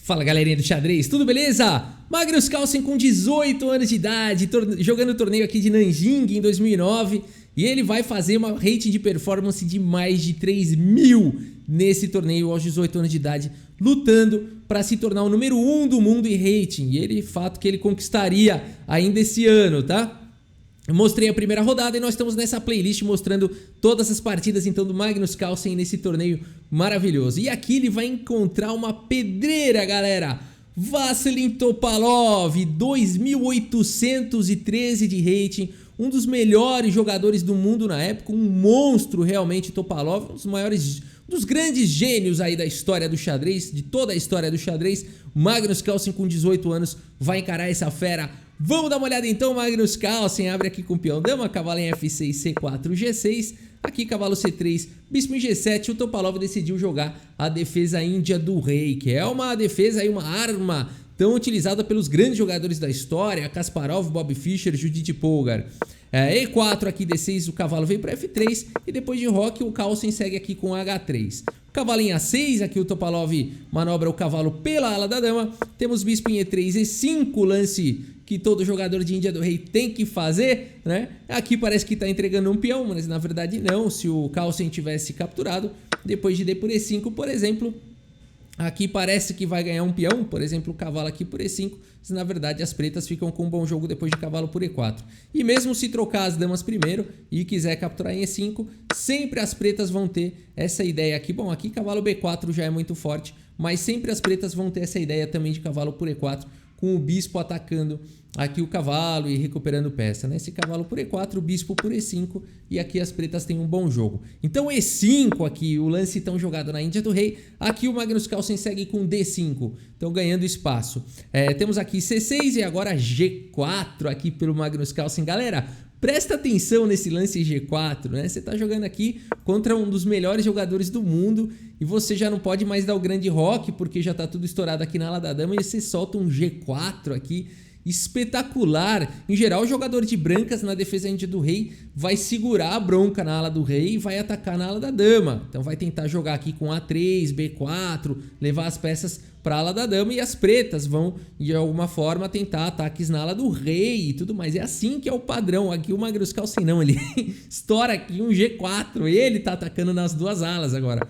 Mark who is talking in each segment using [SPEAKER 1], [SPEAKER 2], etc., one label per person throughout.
[SPEAKER 1] Fala galerinha do xadrez, tudo beleza? Magnus Carlsen com 18 anos de idade, jogando o torneio aqui de Nanjing em 2009 e ele vai fazer uma rating de performance de mais de 3.000 nesse torneio aos 18 anos de idade, lutando para se tornar o número 1 do mundo em rating, e ele, fato que ele conquistaria ainda esse ano, tá? Eu mostrei a primeira rodada e nós estamos nessa playlist mostrando todas as partidas então do Magnus Carlsen nesse torneio maravilhoso. E aqui ele vai encontrar uma pedreira, galera. Vassilin Topalov, 2.813 de rating, um dos melhores jogadores do mundo na época, um monstro realmente Topalov, um dos maiores, um dos grandes gênios aí da história do xadrez, de toda a história do xadrez. Magnus Carlsen com 18 anos vai encarar essa fera. Vamos dar uma olhada então, Magnus Carlsen abre aqui com peão dama, cavalo em F6, C4, G6, aqui cavalo C3, bispo em G7, o Topalov decidiu jogar a defesa índia do rei, que é uma defesa aí, uma arma tão utilizada pelos grandes jogadores da história, Kasparov, Bob Fischer, Judith Polgar. E4 aqui, D6, o cavalo veio para F3 e depois de roque o Carlsen segue aqui com H3. Cavalo em A6, aqui o Topalov manobra o cavalo pela ala da dama. Temos bispo em E3, E5, lance que todo jogador de Índia do Rei tem que fazer, né? Aqui parece que está entregando um peão, mas na verdade não. Se o Carlsen tivesse capturado, depois de D por E5, por exemplo, aqui parece que vai ganhar um peão, por exemplo, o cavalo aqui por E5, mas na verdade as pretas ficam com um bom jogo depois de cavalo por E4. E mesmo se trocar as damas primeiro e quiser capturar em E5, sempre as pretas vão ter essa ideia aqui. Bom, aqui cavalo B4 já é muito forte, mas sempre as pretas vão ter essa ideia também de cavalo por E4, com o bispo atacando aqui o cavalo e recuperando peça, né? Esse cavalo por E4, o bispo por E5 e aqui as pretas têm um bom jogo. Então E5 aqui, o lance tão jogado na Índia do Rei. Aqui o Magnus Carlsen segue com D5, então ganhando espaço. Temos aqui C6 e agora G4 aqui pelo Magnus Carlsen. Galera, presta atenção nesse lance G4, né? Você tá jogando aqui contra um dos melhores jogadores do mundo e você já não pode mais dar o grande roque porque já tá tudo estourado aqui na ala da dama e você solta um G4 aqui. Espetacular. Em geral, o jogador de brancas na defesa índia do rei vai segurar a bronca na ala do rei e vai atacar na ala da dama. Então vai tentar jogar aqui com A3, B4, levar as peças para a ala da dama e as pretas vão de alguma forma tentar ataques na ala do rei e tudo mais. É assim que é o padrão. Aqui o Magnus Carlsen não, ele estoura aqui um G4, ele tá atacando nas duas alas agora.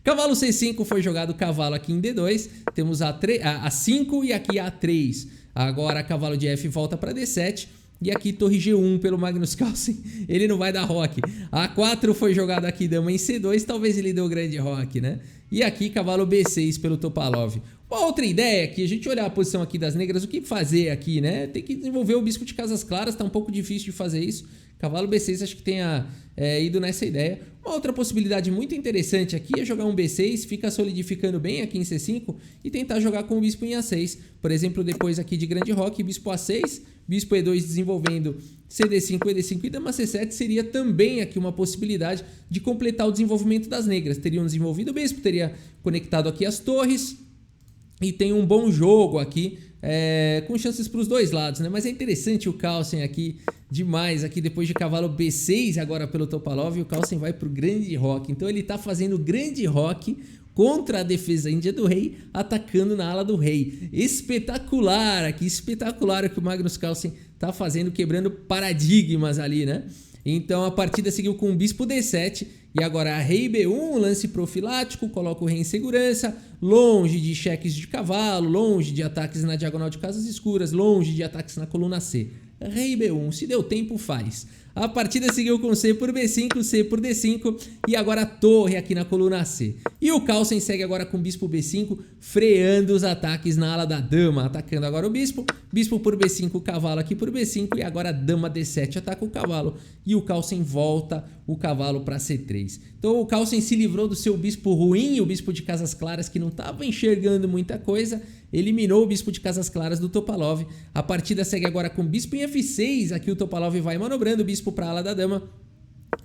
[SPEAKER 1] Cavalo C5 foi jogado cavalo aqui em D2, temos A5 e aqui A3. Agora cavalo de F volta para D7 e aqui torre G1 pelo Magnus Carlsen, ele não vai dar roque. A4 foi jogado aqui dama em C2, talvez ele dê o grande roque, né? E aqui cavalo B6 pelo Topalov. Uma outra ideia aqui, a gente olhar a posição aqui das negras, o que fazer aqui, né? Tem que desenvolver o bispo de casas claras, tá um pouco difícil de fazer isso. Cavalo B6 acho que tenha ido nessa ideia. Uma outra possibilidade muito interessante aqui é jogar um B6, fica solidificando bem aqui em C5 e tentar jogar com o bispo em A6. Por exemplo, depois aqui de grande roque, bispo A6, bispo E2 desenvolvendo CD5, ED5 e dama C7 seria também aqui uma possibilidade de completar o desenvolvimento das negras. Teriam desenvolvido o bispo, teria conectado aqui as torres e tem um bom jogo aqui, com chances para os dois lados, né? Mas é interessante o Carlsen aqui demais, aqui depois de cavalo B6 agora pelo Topalov, e o Carlsen vai para o grande roque. Então ele está fazendo grande roque contra a defesa índia do rei, atacando na ala do rei. Espetacular aqui, espetacular o que o Magnus Carlsen está fazendo, quebrando paradigmas ali, né? Então a partida seguiu com o bispo D7 e agora rei B1, lance profilático, coloca o rei em segurança, longe de cheques de cavalo, longe de ataques na diagonal de casas escuras, longe de ataques na coluna C. Rei B1, se deu tempo faz. A partida seguiu com C por B5, C por D5 e agora a torre aqui na coluna C. E o Carlsen segue agora com bispo B5, freando os ataques na ala da dama, atacando agora o bispo. Bispo por B5, cavalo aqui por B5 e agora dama D7 ataca o cavalo e o Carlsen volta o cavalo para C3. Então o Carlsen se livrou do seu bispo ruim, o bispo de casas claras que não estava enxergando muita coisa, eliminou o bispo de casas claras do Topalov. A partida segue agora com bispo em F6, aqui o Topalov vai manobrando o bispo para a ala da dama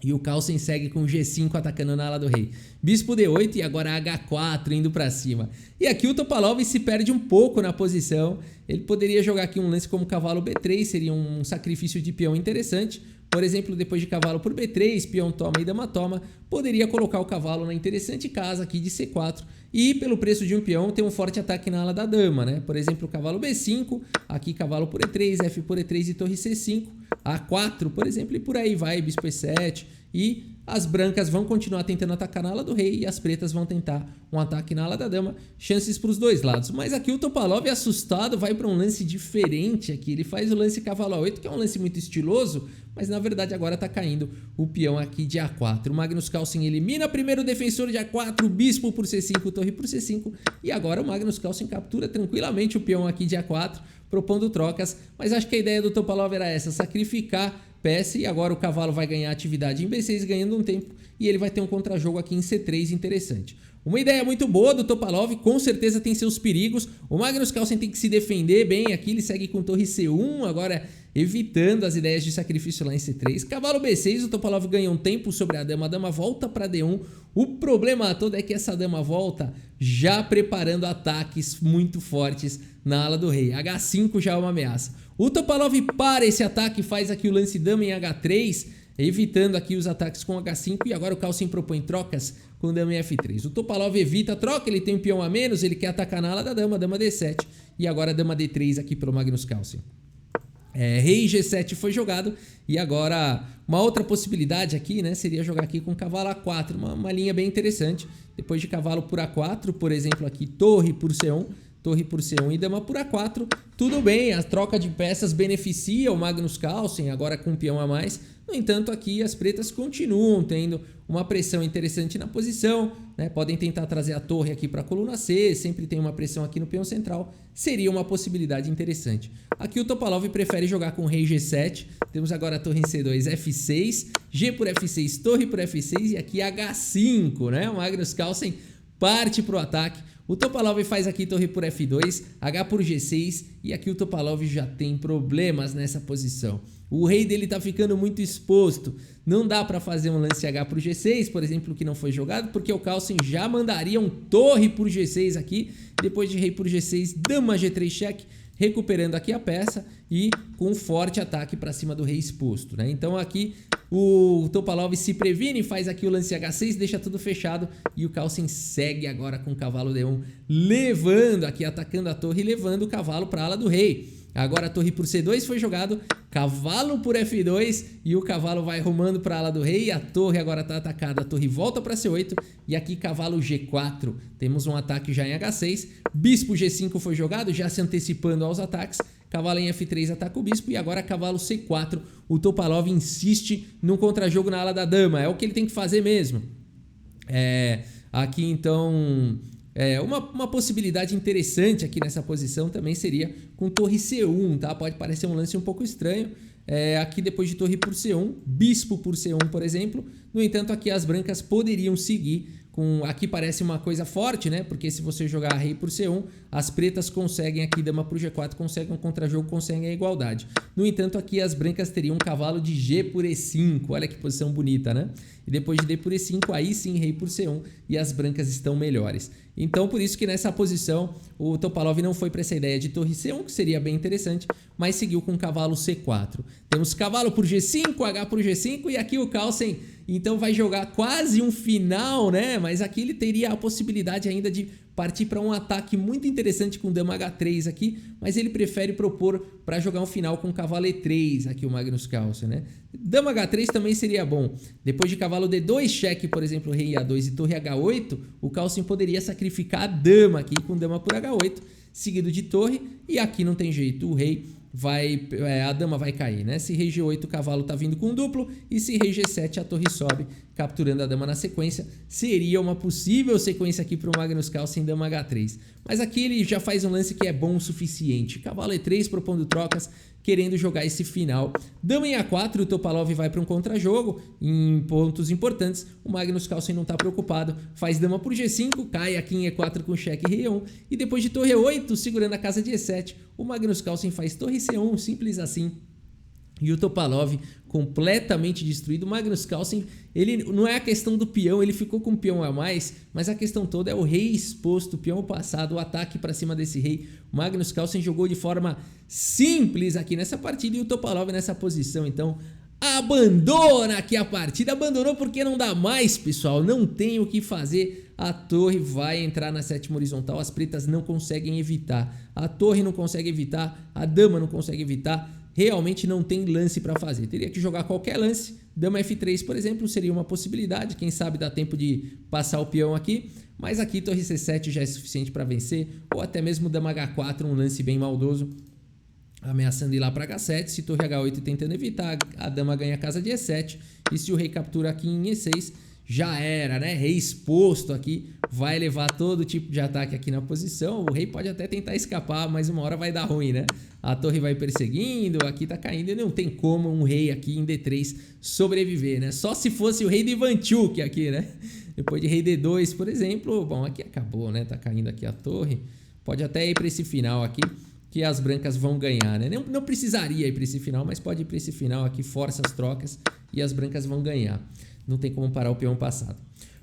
[SPEAKER 1] e o Carlsen segue com G5 atacando na ala do rei. Bispo D8 e agora H4 indo para cima. E aqui o Topalov se perde um pouco na posição. Ele poderia jogar aqui um lance como cavalo B3, seria um sacrifício de peão interessante. Por exemplo, depois de cavalo por B3, peão toma e dama toma, poderia colocar o cavalo na interessante casa aqui de C4 e, pelo preço de um peão, ter um forte ataque na ala da dama, né? Por exemplo, cavalo B5, aqui cavalo por E3, F por E3 e torre C5, A4, por exemplo, e por aí vai, bispo E7 e as brancas vão continuar tentando atacar na ala do rei e as pretas vão tentar um ataque na ala da dama. Chances para os dois lados. Mas aqui o Topalov, assustado, vai para um lance diferente aqui. Ele faz o lance cavalo A8, que é um lance muito estiloso, mas na verdade agora está caindo o peão aqui de A4. O Magnus Carlsen elimina primeiro o defensor de A4, bispo por C5, torre por C5. E agora o Magnus Carlsen captura tranquilamente o peão aqui de A4, propondo trocas. Mas acho que a ideia do Topalov era essa, sacrificar peça, e agora o cavalo vai ganhar atividade em B6 ganhando um tempo e ele vai ter um contra-jogo aqui em C3 interessante. Uma ideia muito boa do Topalov, com certeza tem seus perigos. O Magnus Carlsen tem que se defender bem aqui, ele segue com torre C1, agora evitando as ideias de sacrifício lá em C3. Cavalo B6, o Topalov ganha um tempo sobre a dama volta para D1. O problema todo é que essa dama volta já preparando ataques muito fortes na ala do rei. H5 já é uma ameaça. O Topalov para esse ataque, faz aqui o lance dama em H3, evitando aqui os ataques com H5, e agora o Carlsen propõe trocas com dama em F3. O Topalov evita a troca, ele tem um peão a menos, ele quer atacar na ala da dama D7, e agora dama D3 aqui pelo Magnus Carlsen. Rei G7 foi jogado, e agora uma outra possibilidade aqui, né, seria jogar aqui com cavalo A4, uma linha bem interessante. Depois de cavalo por A4, por exemplo aqui torre por C1, torre por C1 e dama por A4, tudo bem, a troca de peças beneficia o Magnus Carlsen, agora com um peão a mais. No entanto, aqui as pretas continuam tendo uma pressão interessante na posição, né? Podem tentar trazer a torre aqui para a coluna C, sempre tem uma pressão aqui no peão central, seria uma possibilidade interessante. Aqui o Topalov prefere jogar com rei G7, temos agora a torre em C2, F6, G por F6, torre por F6 e aqui H5, né? O Magnus Carlsen parte para o ataque. O Topalov faz aqui torre por F2, H por G6 e aqui o Topalov já tem problemas nessa posição. O rei dele tá ficando muito exposto. Não dá para fazer um lance H por G6, por exemplo, que não foi jogado, porque o Carlsen já mandaria um torre por G6 aqui. Depois de rei por G6, dama G3 cheque, recuperando aqui a peça e com um forte ataque para cima do rei exposto, né? Então aqui o Topalov se previne, faz aqui o lance H6, deixa tudo fechado e o Carlsen segue agora com o cavalo D1, levando aqui, atacando a torre e levando o cavalo para a ala do rei. Agora a torre por C2 foi jogado, cavalo por F2 e o cavalo vai rumando para a ala do rei. A torre agora está atacada, a torre volta para C8 e aqui cavalo G4. Temos um ataque já em H6, bispo G5 foi jogado, já se antecipando aos ataques. Cavalo em F3 ataca o bispo e agora cavalo C4. O Topalov insiste num contra-jogo na ala da dama, é o que ele tem que fazer mesmo. Aqui então... uma possibilidade interessante aqui nessa posição também seria com torre C1, tá? Pode parecer um lance um pouco estranho. Aqui depois de torre por C1, bispo por C1, por exemplo. No entanto, aqui as brancas poderiam seguir com... Aqui parece uma coisa forte, né? Porque se você jogar rei por C1, as pretas conseguem aqui dama por G4, conseguem um contra-jogo, conseguem a igualdade. No entanto, aqui as brancas teriam um cavalo de G por E5. Olha que posição bonita, né? E depois de D por E5, aí sim rei por C1 e as brancas estão melhores. Então, por isso que nessa posição o Topalov não foi para essa ideia de torre C1, que seria bem interessante, mas seguiu com cavalo C4. Temos cavalo por G5, H por G5 e aqui o Carlsen então vai jogar quase um final, né? Mas aqui ele teria a possibilidade ainda de partir para um ataque muito interessante com dama H3 aqui, mas ele prefere propor para jogar um final com cavalo E3 aqui o Magnus Carlsen, né? Dama H3 também seria bom. Depois de cavalo D2, cheque, por exemplo, rei A2 e torre H8, o Carlsen poderia sacrificar a dama aqui com dama por H8, seguido de torre, e aqui não tem jeito, o rei vai, a dama vai cair, né? Se rei G8 o cavalo tá vindo com duplo e se rei G7 a torre sobe, capturando a dama na sequência. Seria uma possível sequência aqui para o Magnus Carlsen dama H3. Mas aqui ele já faz um lance que é bom o suficiente. Cavalo E3 propondo trocas, querendo jogar esse final. Dama em A4, o Topalov vai para um contra-jogo em pontos importantes. O Magnus Carlsen não está preocupado, faz dama por G5, cai aqui em E4 com cheque rei E1 e depois de torre E8, segurando a casa de E7, o Magnus Carlsen faz torre C1, simples assim. E o Topalov completamente destruído. O Magnus Carlsen, ele não é a questão do peão, ele ficou com um peão a mais, mas a questão toda é o rei exposto, o peão passado, o ataque para cima desse rei. O Magnus Carlsen jogou de forma simples aqui nessa partida e o Topalov nessa posição. Então, abandona aqui a partida. Abandonou porque não dá mais, pessoal. Não tem o que fazer. A torre vai entrar na sétima horizontal. As pretas não conseguem evitar. A torre não consegue evitar. A dama não consegue evitar. Realmente não tem lance para fazer. Teria que jogar qualquer lance. Dama F3, por exemplo, seria uma possibilidade. Quem sabe dá tempo de passar o peão aqui. Mas aqui torre C7 já é suficiente para vencer. Ou até mesmo dama H4, um lance bem maldoso, ameaçando ir lá para H7. Se torre H8 tentando evitar, a dama ganha a casa de E7. E se o rei captura aqui em E6, já era, né? Rei exposto aqui, vai levar todo tipo de ataque aqui na posição. O rei pode até tentar escapar, mas uma hora vai dar ruim, né? A torre vai perseguindo, aqui tá caindo e não tem como um rei aqui em D3 sobreviver, né? Só se fosse o rei de Ivanchuk aqui, né? Depois de rei D2, por exemplo, bom, aqui acabou, né? Tá caindo aqui a torre. Pode até ir para esse final aqui, que as brancas vão ganhar, né? Não precisaria ir para esse final, mas pode ir para esse final aqui, força as trocas e as brancas vão ganhar. Não tem como parar o peão passado.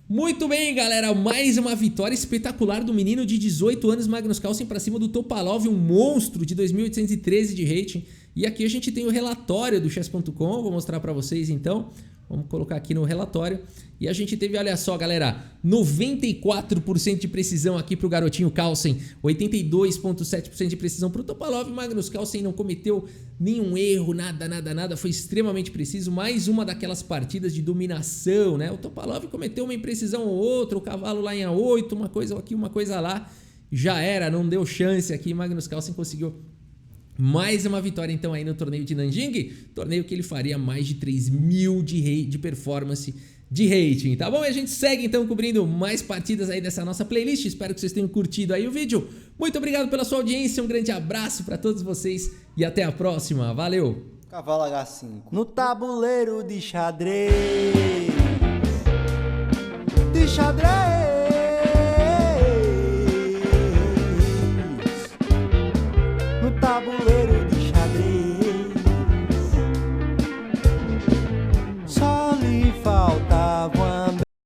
[SPEAKER 1] Muito bem, galera. Mais uma vitória espetacular do menino de 18 anos, Magnus Carlsen, para cima do Topalov, um monstro de 2.813 de rating. E aqui a gente tem o relatório do chess.com. Vou mostrar para vocês, então. Vamos colocar aqui no relatório. E a gente teve, olha só, galera, 94% de precisão aqui pro garotinho Carlsen, 82,7% de precisão pro Topalov. Magnus Carlsen não cometeu nenhum erro, nada, foi extremamente preciso. Mais uma daquelas partidas de dominação, né? O Topalov cometeu uma imprecisão ou outra, o cavalo lá em A8, uma coisa aqui, uma coisa lá. Já era, não deu chance aqui. Magnus Carlsen conseguiu mais uma vitória então aí no torneio de Nanjing, torneio que ele faria mais de 3.000 de performance de rating, tá bom? E a gente segue então cobrindo mais partidas aí dessa nossa playlist. Espero que vocês tenham curtido aí o vídeo. Muito obrigado pela sua audiência, um grande abraço para todos vocês e até a próxima. Valeu!
[SPEAKER 2] Cavalo H5 no tabuleiro de xadrez. De xadrez. No tabuleiro